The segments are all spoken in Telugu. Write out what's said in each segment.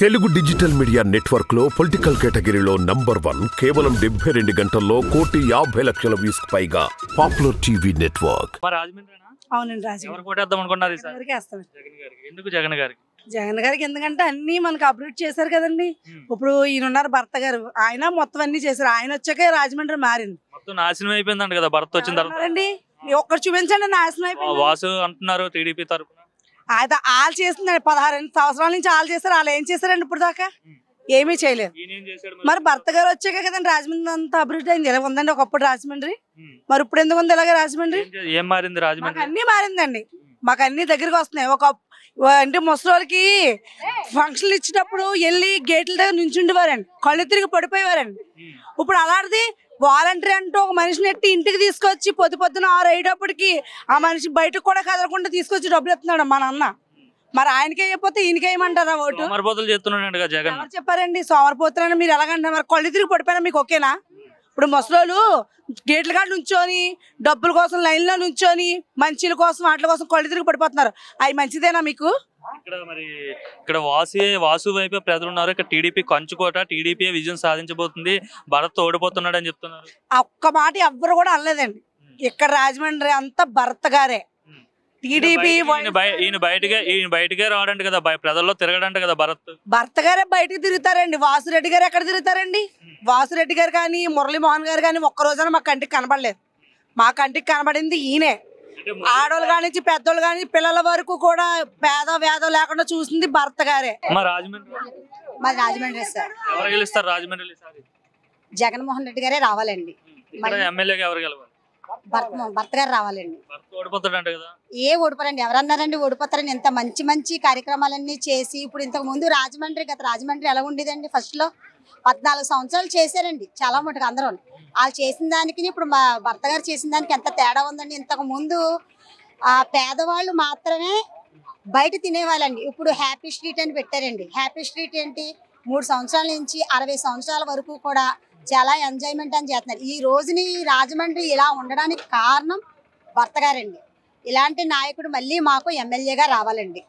తెలుగు డిజిటల్ మీడియా నెట్వర్క్ లో పొలిటికల్ కేటగిరీలో నంబర్ 1 కేవలం 72 గంటల్లో 1,50,00,000 వ్యూస్ పైగా పాపులర్ టీవీ నెట్వర్క్. అవునండి జగన్ గారికి ఎందుకంటే అన్ని మనకు అప్డేట్ చేశారు కదండి. ఇప్పుడు ఈయన ఉన్నారు భర్త గారు, ఆయన మొత్తం అన్ని చేశారు. ఆయన వచ్చాకే రాజమండ్రి మారింది. మొత్తం నాశనం అయిపోయిందంట కదా భర్త వచ్చిన తర్వాత. ఒక్కరు చూపించండి నాశనం అయిపోయింది. వాసు అంటున్నారు టీడీపీ తరఫున. అయితే వాళ్ళు చేస్తుందండి 16 సంవత్సరాల నుంచి వాళ్ళు చేస్తారు. వాళ్ళు ఏం చేశారండి ఇప్పుడు దాకా? ఏమీ చేయలేదు. మరి భర్త గారు వచ్చాక కదండి రాజమండ్రి అంతా అభివృద్ధి అయింది. ఇలా ఉందండి ఒకప్పుడు రాజమండ్రి, మరి ఇప్పుడు ఎందుకు ఉంది ఇలాగే రాజమండ్రి? ఏం మారింది రాజమండ్రి? అన్ని మారిందండి. మాకు అన్ని దగ్గరికి వస్తున్నాయి. ఒక అంటే ముసలికి ఫంక్షన్లు ఇచ్చేటప్పుడు వెళ్ళి గేట్ల దగ్గర నుంచుండేవారండి, కళ్ళు తిరిగి పడిపోయేవారండి. ఇప్పుడు అలాంటిది వాలంటీర్ అంటూ ఒక మనిషిని ఎట్టి ఇంటికి తీసుకొచ్చి పొద్దున 6 అయ్యేటప్పటికి ఆ మనిషి బయటకు కూడా కదలకుండా తీసుకొచ్చి డబ్బులు ఎత్తున్నాడు మా నాన్న. మరి ఆయనకే అయిపోతే ఈయనకేయమంటారా ఓటు? జగన్ చెప్పారండి సోమరిపోతులని. మీరు ఎలాగంటారు? మరి కళ్ళు తిరిగి పడిపోయినా మీకు ఓకేనా? ఇప్పుడు ముసలోళ్ళు గేట్ల కాడ నుంచొని డబ్బుల కోసం లైన్లో నుంచొని మంచిల కోసం వాటి కోసం కళ్ళు తిరిగి పడిపోతున్నారు. అవి మంచిదేనా మీకు? ఇక్కడ వాసు వైపే ప్రజలు ఉన్నారు. ఇక్కడ టీడీపీ కంచుకోట, టీడీపీ విజయం సాధించబోతుంది, భరత్ ఓడిపోతున్నాడు అని చెప్తున్నారు. ఒక్క మాట ఎవ్వరు కూడా అనలేదండి. ఇక్కడ రాజమండ్రి అంతా భరత్ గారే. టీడీపీ ఈయన బయటకే రావడంట కదా, ప్రజల్లో తిరగడంట కదా భర్త గారే బయటకు తిరుగుతారండి. వాసురెడ్డి గారు ఎక్కడ తిరుగుతారండి? వాసురెడ్డి గారు కానీ మురళీమోహన్ గారు కానీ ఒక్క రోజున మా కంటికి కనబడలేదు. మా కంటికి కనబడింది ఈయనే. ఆడోళ్ళు కాని పెద్దోళ్ళు కానీ పిల్లల వరకు కూడా పేద వేదం లేకుండా చూసింది భర్త గారే. మాది రాజమండ్రి సార్. ఎవరు గెలుస్తారు రాజమండ్రి? జగన్మోహన్ రెడ్డి గారే రావాలండి. ఎమ్మెల్యేగా ఎవరు గెలవాలి? భర్త గారు రావాలండి. ఏ ఓడిపోరండి? ఎవరన్నారండి ఓడిపోతారని? ఇంత మంచి మంచి కార్యక్రమాలన్నీ చేసి ఇప్పుడు ఇంతకు ముందు రాజమండ్రి ఎలా ఉండేదండి? ఫస్ట్ లో 14 సంవత్సరాలు చేశారండి చాలా మటుకు అందరూ. వాళ్ళు చేసిన దానికి ఇప్పుడు మా భర్త గారు చేసిన దానికి ఎంత తేడా ఉందండి. ఇంతకు ముందు పేదవాళ్ళు మాత్రమే బయట తినేవాళ్ళండి. ఇప్పుడు హ్యాపీ స్ట్రీట్ అని పెట్టారండి. హ్యాపీ స్ట్రీట్ ఏంటి? 3 సంవత్సరాల నుంచి 60 సంవత్సరాల వరకు కూడా చాలా ఎంజాయ్మెంట్ అని చేస్తున్నారు. ఈ రోజుని రాజమండ్రి ఇలా ఉండడానికి కారణం భర్త గారండి. ఇలాంటి నాయకుడు మళ్ళీ మాకు ఎమ్మెల్యేగా రావాలండి.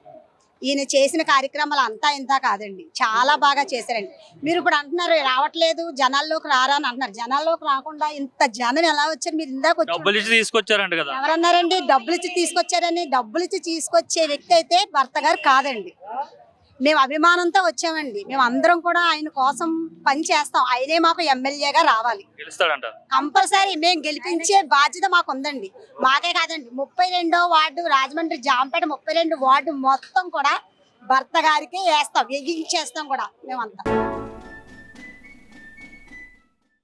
ఈయన చేసిన కార్యక్రమాలు అంతా ఇంత కాదండి, చాలా బాగా చేశారండి. మీరు ఇప్పుడు అంటున్నారు రావట్లేదు, జనాల్లోకి రారా అని అంటున్నారు. జనాల్లోకి రాకుండా ఇంత జనం ఎలా వచ్చారు? మీరు ఇందాక తీసుకొచ్చారంట కదా. ఎవరన్నారండి డబ్బులు ఇచ్చి తీసుకొచ్చారని? డబ్బులు ఇచ్చి తీసుకొచ్చే వ్యక్తి అయితే భర్త గారు కాదండి. మేము అభిమానంతో వచ్చామండి. మేము అందరం కూడా ఆయన కోసం పని చేస్తాం. ఆయనే మాకు ఎమ్మెల్యేగా రావాలి కంపల్సరీ. మేము గెలిపించే బాధ్యత మాకు ఉందండి. మాకే కాదండి, 32వ వార్డు రాజమండ్రి జాంపేట 32 వార్డు మొత్తం కూడా భర్త గారికి వేస్తాం, ఎగించేస్తాం కూడా మేమంతా.